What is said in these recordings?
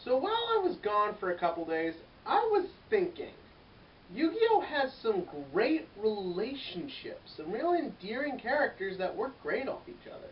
So while I was gone for a couple days, I was thinking, Yu-Gi-Oh has some great relationships, some real endearing characters that work great off each other.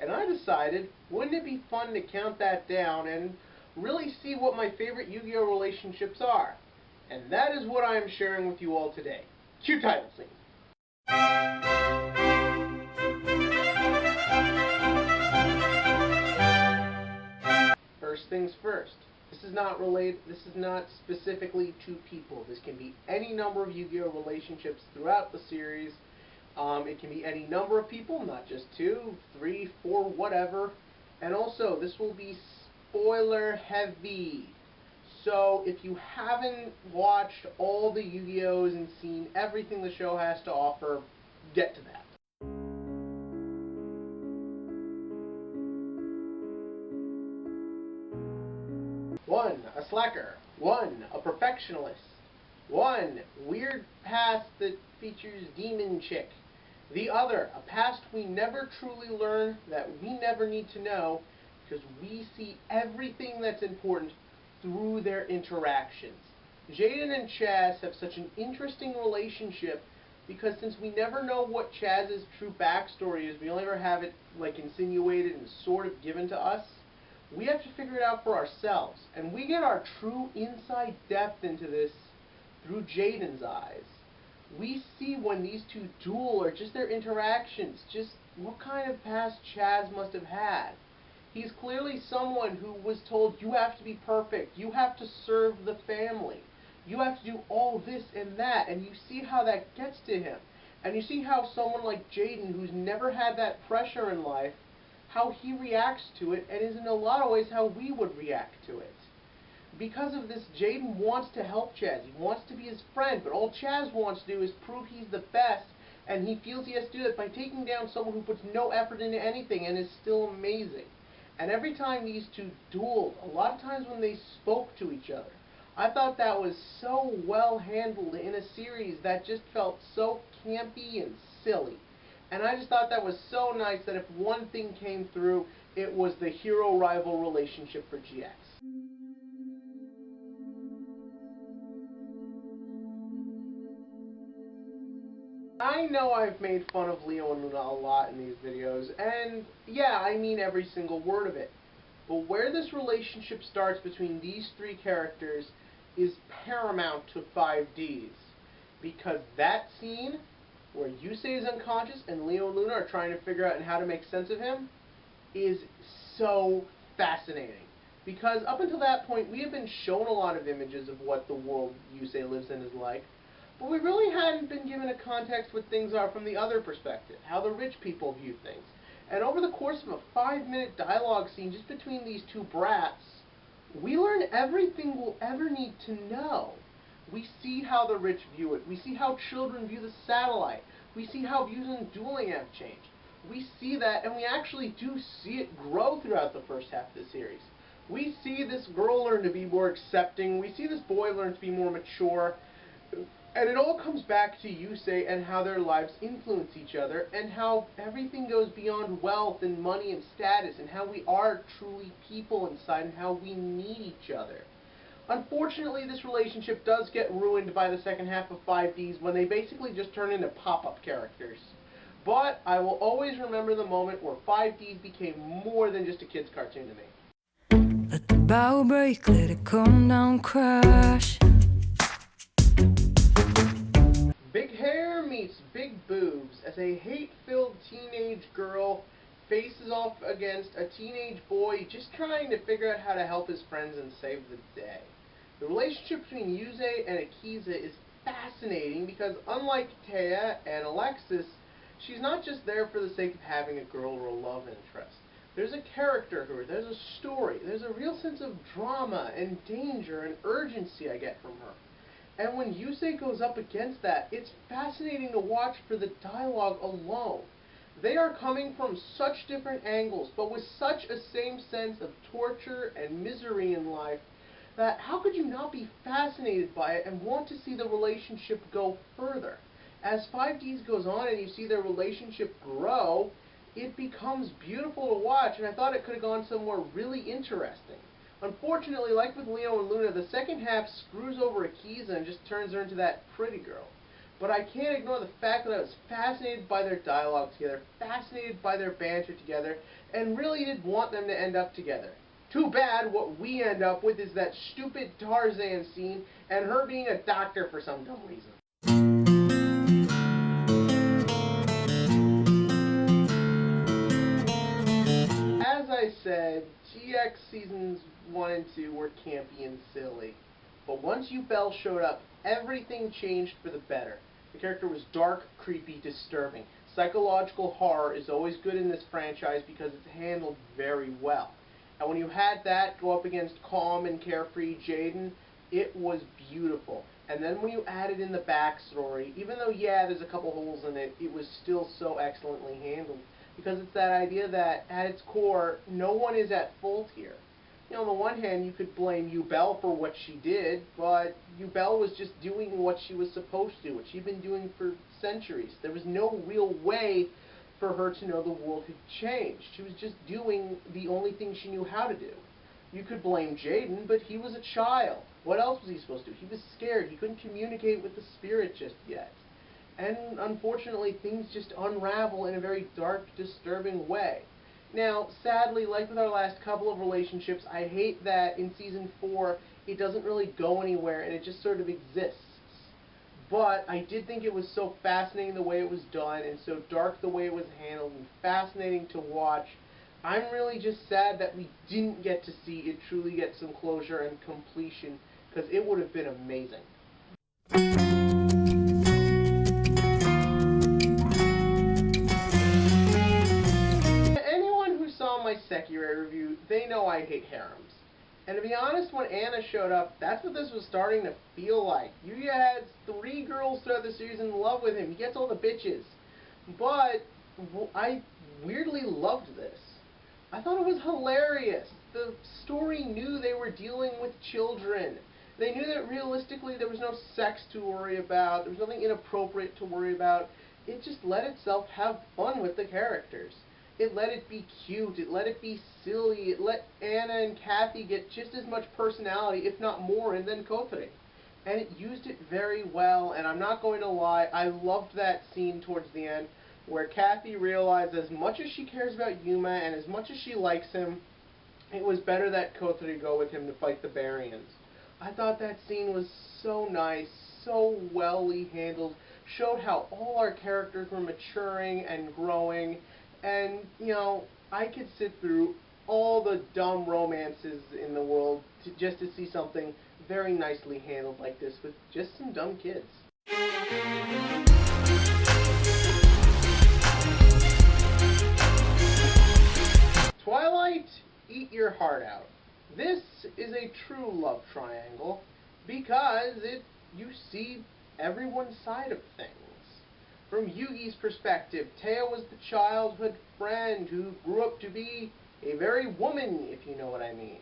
And I decided, wouldn't it be fun to count that down and really see what my favorite Yu-Gi-Oh relationships are? And that is what I am sharing with you all today. Cue title scene. First things first. This is not specifically to people. This can be any number of Yu-Gi-Oh relationships throughout the series. It can be any number of people, not just 2, 3, 4, whatever. And also, this will be spoiler heavy. So if you haven't watched all the Yu-Gi-Ohs and seen everything the show has to offer, get to that. 1, a slacker. 1, a perfectionist. 1, weird past that features demon chick. The other, a past we never truly learn, that we never need to know, because we see everything that's important through their interactions. Jaden and Chazz have such an interesting relationship because since we never know what Chazz's true backstory is, we only ever have it like insinuated and sort of given to us. We have to figure it out for ourselves, and we get our true inside depth into this through Jaden's eyes. We see when these two duel, or just their interactions, just what kind of past Chazz must have had. He's clearly someone who was told, you have to be perfect, you have to serve the family, you have to do all this and that, and you see how that gets to him. And you see how someone like Jaden, who's never had that pressure in life, how he reacts to it, and is in a lot of ways how we would react to it. Because of this, Jaden wants to help Chazz. He wants to be his friend, but all Chazz wants to do is prove he's the best, and he feels he has to do that by taking down someone who puts no effort into anything and is still amazing. And every time these two dueled, a lot of times when they spoke to each other, I thought that was so well handled in a series that just felt so campy and silly. And I just thought that was so nice that if one thing came through, it was the hero-rival relationship for GX. I know I've made fun of Leo and Luna a lot in these videos, and yeah, I mean every single word of it. But where this relationship starts between these three characters is paramount to 5Ds. Because that scene where Yusei is unconscious and Leo and Luna are trying to figure out how to make sense of him is so fascinating. Because up until that point, we have been shown a lot of images of what the world Yusei lives in is like, but we really hadn't been given a context what things are from the other perspective, how the rich people view things. And over the course of a 5-minute dialogue scene just between these two brats, we learn everything we'll ever need to know. We see how the rich view it. We see how children view the satellite. We see how views on dueling have changed. We see that, and we actually do see it grow throughout the first half of the series. We see this girl learn to be more accepting. We see this boy learn to be more mature. And it all comes back to Yusei and how their lives influence each other, and how everything goes beyond wealth and money and status, and how we are truly people inside, and how we need each other. Unfortunately, this relationship does get ruined by the second half of 5Ds when they basically just turn into pop-up characters. But I will always remember the moment where 5Ds became more than just a kid's cartoon to me. Let the bow break, let it come down, crash. Big hair meets big boobs as a hate-filled teenage girl faces off against a teenage boy just trying to figure out how to help his friends and save the day. The relationship between Yusei and Akiza is fascinating because unlike Taya and Alexis, she's not just there for the sake of having a girl or a love interest. There's a character to her, there's a story, there's a real sense of drama and danger and urgency I get from her. And when Yusei goes up against that, it's fascinating to watch for the dialogue alone. They are coming from such different angles, but with such a same sense of torture and misery in life, that how could you not be fascinated by it and want to see the relationship go further? As 5Ds goes on and you see their relationship grow, it becomes beautiful to watch, and I thought it could have gone somewhere really interesting. Unfortunately, like with Leo and Luna, the second half screws over Akiza and just turns her into that pretty girl. But I can't ignore the fact that I was fascinated by their dialogue together, fascinated by their banter together, and really did want them to end up together. Too bad what we end up with is that stupid Tarzan scene and her being a doctor for some dumb reason. As I said, GX Seasons 1 and 2 were campy and silly. But once Yubel showed up, everything changed for the better. The character was dark, creepy, disturbing. Psychological horror is always good in this franchise because it's handled very well. And when you had that go up against calm and carefree Jaden, it was beautiful. And then when you added in the backstory, even though, yeah, there's a couple holes in it, it was still so excellently handled. Because it's that idea that, at its core, no one is at fault here. You know, on the one hand, you could blame Yubel for what she did, but Yubel was just doing what she was supposed to, what she'd been doing for centuries. There was no real way for her to know the world had changed. She was just doing the only thing she knew how to do. You could blame Jaden, but he was a child. What else was he supposed to do? He was scared. He couldn't communicate with the spirit just yet. And unfortunately, things just unravel in a very dark, disturbing way. Now, sadly, like with our last couple of relationships, I hate that in Season 4, it doesn't really go anywhere, and it just sort of exists. But I did think it was so fascinating the way it was done, and so dark the way it was handled, and fascinating to watch. I'm really just sad that we didn't get to see it truly get some closure and completion, because it would have been amazing. My Sekirei review, they know I hate harems. And to be honest, when Anna showed up, that's what this was starting to feel like. Yugioh has 3 girls throughout the series in love with him. He gets all the bitches. But I weirdly loved this. I thought it was hilarious. The story knew they were dealing with children. They knew that realistically there was no sex to worry about. There was nothing inappropriate to worry about. It just let itself have fun with the characters. It let it be cute, it let it be silly, it let Anna and Kathy get just as much personality, if not more, and then Kotori. And it used it very well, and I'm not going to lie, I loved that scene towards the end, where Kathy realized as much as she cares about Yuma, and as much as she likes him, it was better that Kotori go with him to fight the Barians. I thought that scene was so nice, so well-ly handled, showed how all our characters were maturing and growing. And, you know, I could sit through all the dumb romances in the world just to see something very nicely handled like this with just some dumb kids. Twilight, eat your heart out. This is a true love triangle because you see everyone's side of things. From Yugi's perspective, Taya was the childhood friend who grew up to be a very woman, if you know what I mean.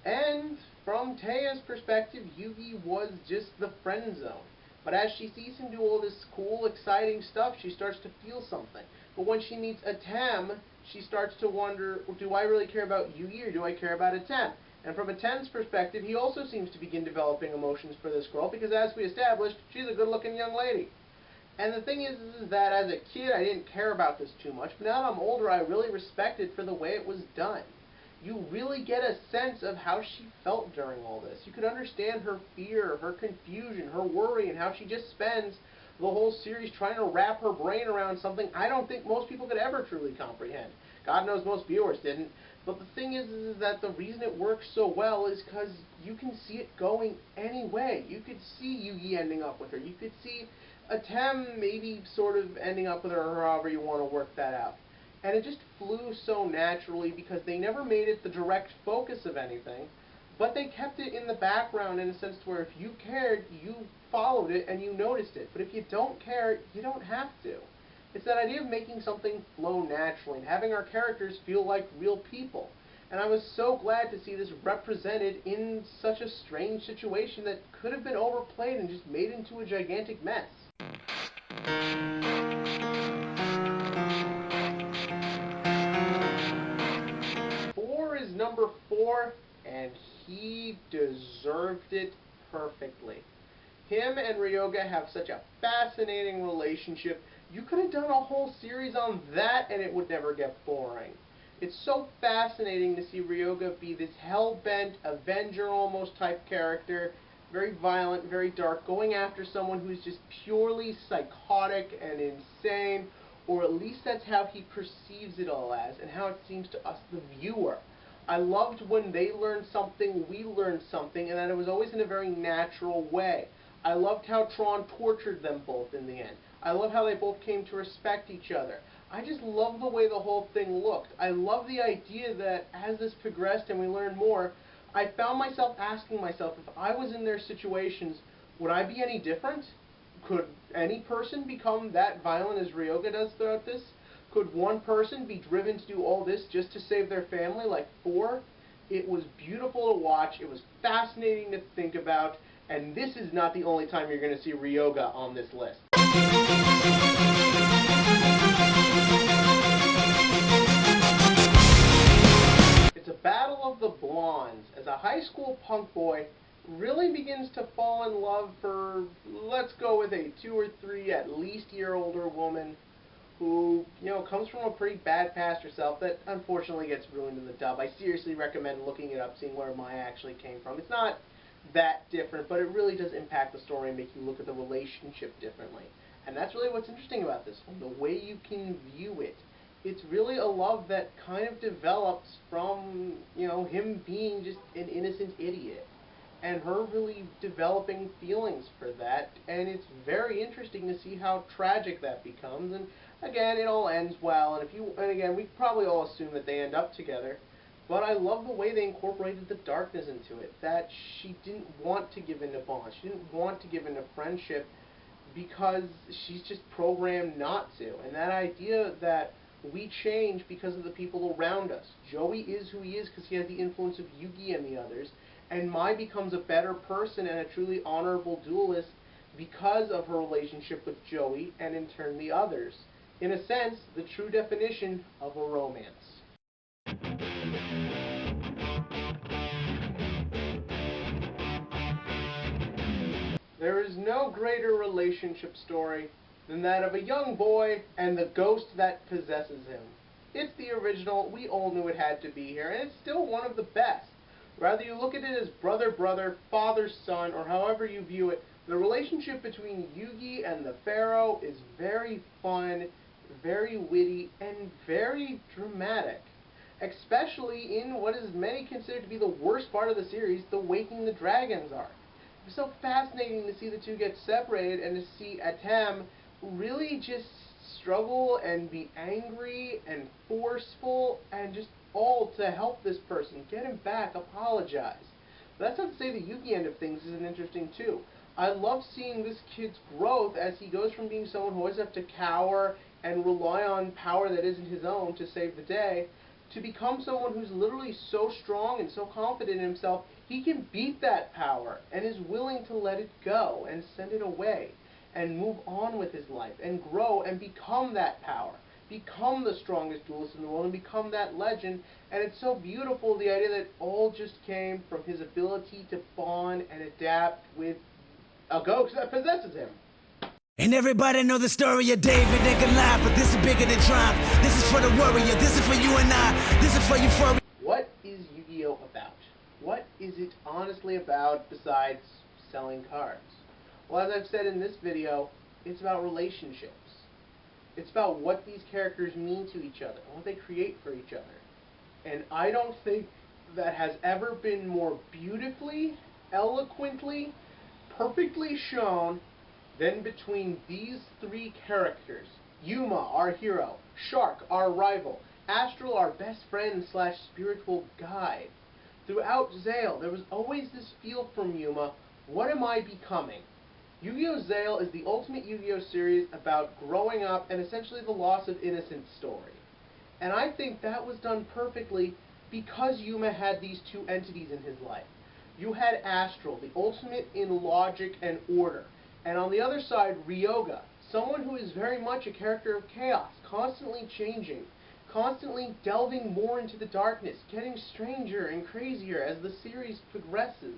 And from Taya's perspective, Yugi was just the friend zone. But as she sees him do all this cool, exciting stuff, she starts to feel something. But when she meets Atem, she starts to wonder, do I really care about Yugi or do I care about Atem? And from Atem's perspective, he also seems to begin developing emotions for this girl because, as we established, she's a good-looking young lady. And the thing is that as a kid, I didn't care about this too much, but now that I'm older, I really respect it for the way it was done. You really get a sense of how she felt during all this. You could understand her fear, her confusion, her worry, and how she just spends the whole series trying to wrap her brain around something I don't think most people could ever truly comprehend. God knows most viewers didn't. But the thing is that the reason it works so well is because you can see it going any way. You could see Yugi ending up with her. You could see Atem maybe sort of ending up with her, or however you want to work that out. And it just flew so naturally because they never made it the direct focus of anything, but they kept it in the background in a sense to where if you cared, you followed it and you noticed it. But if you don't care, you don't have to. It's that idea of making something flow naturally and having our characters feel like real people. And I was so glad to see this represented in such a strange situation that could have been overplayed and just made into a gigantic mess. 4 is number 4, and he deserved it perfectly. Him and Ryoga have such a fascinating relationship. You could have done a whole series on that and it would never get boring. It's so fascinating to see Ryoga be this hell-bent, avenger almost type character, very violent, very dark, going after someone who's just purely psychotic and insane, or at least that's how he perceives it all as, and how it seems to us, the viewer. I loved when they learned something, we learned something, and that it was always in a very natural way. I loved how Tron tortured them both in the end. I love how they both came to respect each other. I just love the way the whole thing looked. I love the idea that as this progressed and we learned more, I found myself asking myself, if I was in their situations, would I be any different? Could any person become that violent as Ryoga does throughout this? Could one person be driven to do all this just to save their family like 4? It was beautiful to watch. It was fascinating to think about. And this is not the only time you're going to see Ryoga on this list. It's a battle of the blondes, as a high school punk boy really begins to fall in love for, let's go with a 2 or 3 at least year older woman who, comes from a pretty bad past herself that unfortunately gets ruined in the dub. I seriously recommend looking it up, seeing where Maya actually came from. It's not that different, but it really does impact the story and make you look at the relationship differently. And that's really what's interesting about this one, the way you can view it. It's really a love that kind of develops from, him being just an innocent idiot, and her really developing feelings for that, and it's very interesting to see how tragic that becomes. And again, it all ends well, and again, we probably all assume that they end up together, but I love the way they incorporated the darkness into it, that she didn't want to give into bonds, she didn't want to give into friendship, because she's just programmed not to, and that idea that we change because of the people around us. Joey is who he is because he has the influence of Yugi and the others, and Mai becomes a better person and a truly honorable duelist because of her relationship with Joey and in turn the others. In a sense, the true definition of a romance. There is no greater relationship story than that of a young boy and the ghost that possesses him. It's the original, we all knew it had to be here, and it's still one of the best. Whether you look at it as brother-brother, father-son, or however you view it, the relationship between Yugi and the Pharaoh is very fun, very witty, and very dramatic. Especially in what is many considered to be the worst part of the series, the Waking the Dragons arc. It's so fascinating to see the two get separated and to see Atem really just struggle and be angry and forceful and just all to help this person, get him back, apologize. But that's not to say the Yugi end of things isn't interesting too. I love seeing this kid's growth as he goes from being someone who always has to cower and rely on power that isn't his own to save the day, to become someone who's literally so strong and so confident in himself, he can beat that power and is willing to let it go and send it away and move on with his life and grow and become that power, become the strongest duelist in the world and become that legend. And it's so beautiful, the idea that it all just came from his ability to bond and adapt with a ghost that possesses him. And everybody know the story of David and Goliath, but this is bigger than triumph. This is for the warrior, this is for you and I, this is for you for... What is Yu-Gi-Oh about? What is it honestly about besides selling cards? Well, as I've said in this video, it's about relationships. It's about what these characters mean to each other, what they create for each other. And I don't think that has ever been more beautifully, eloquently, perfectly shown than between these 3 characters. Yuma, our hero. Shark, our rival. Astral, our best friend / spiritual guide. Throughout Zale, there was always this feel from Yuma, what am I becoming? Yu-Gi-Oh! Zale is the ultimate Yu-Gi-Oh! Series about growing up and essentially the loss of innocence story. And I think that was done perfectly because Yuma had these 2 entities in his life. You had Astral, the ultimate in logic and order. And on the other side, Ryoga, someone who is very much a character of chaos, constantly changing, constantly delving more into the darkness, getting stranger and crazier as the series progresses.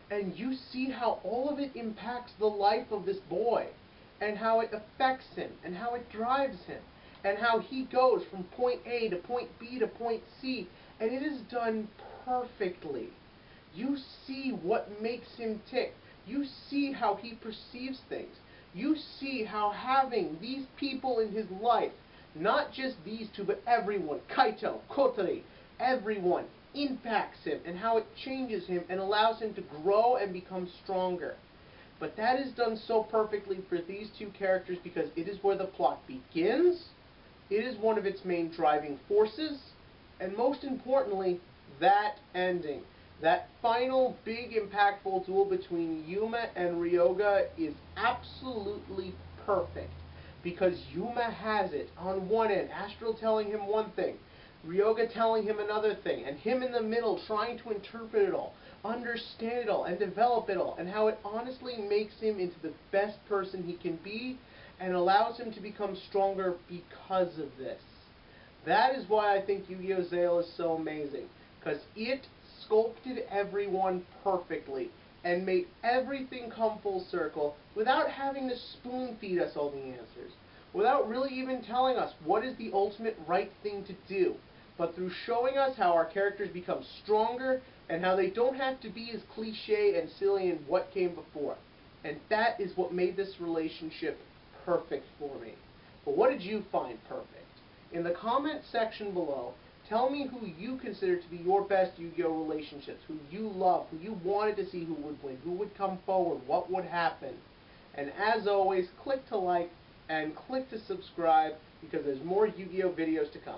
And you see how all of it impacts the life of this boy, and how it affects him, and how it drives him, and how he goes from point A to point B to point C, and it is done perfectly. You see what makes him tick. You see how he perceives things. You see how having these people in his life, not just these two, but everyone, Kaito, Kotori, everyone, impacts him, and how it changes him and allows him to grow and become stronger. But that is done so perfectly for these two characters because it is where the plot begins, it is one of its main driving forces, and most importantly, that ending. That final big impactful duel between Yuma and Ryoga is absolutely perfect. Because Yuma has it on one end, Astral telling him one thing, Ryoga telling him another thing, and him in the middle trying to interpret it all, understand it all, and develop it all, and how it honestly makes him into the best person he can be, and allows him to become stronger because of this. That is why I think Yu-Gi-Oh! Zale is so amazing, because it sculpted everyone perfectly, and made everything come full circle without having to spoon feed us all the answers, without really even telling us what is the ultimate right thing to do, but through showing us how our characters become stronger and how they don't have to be as cliche and silly in what came before. And that is what made this relationship perfect for me. But what did you find perfect? In the comment section below, tell me who you consider to be your best Yu-Gi-Oh! Relationships, who you love, who you wanted to see who would win, who would come forward, what would happen. And as always, click to like and click to subscribe because there's more Yu-Gi-Oh! Videos to come.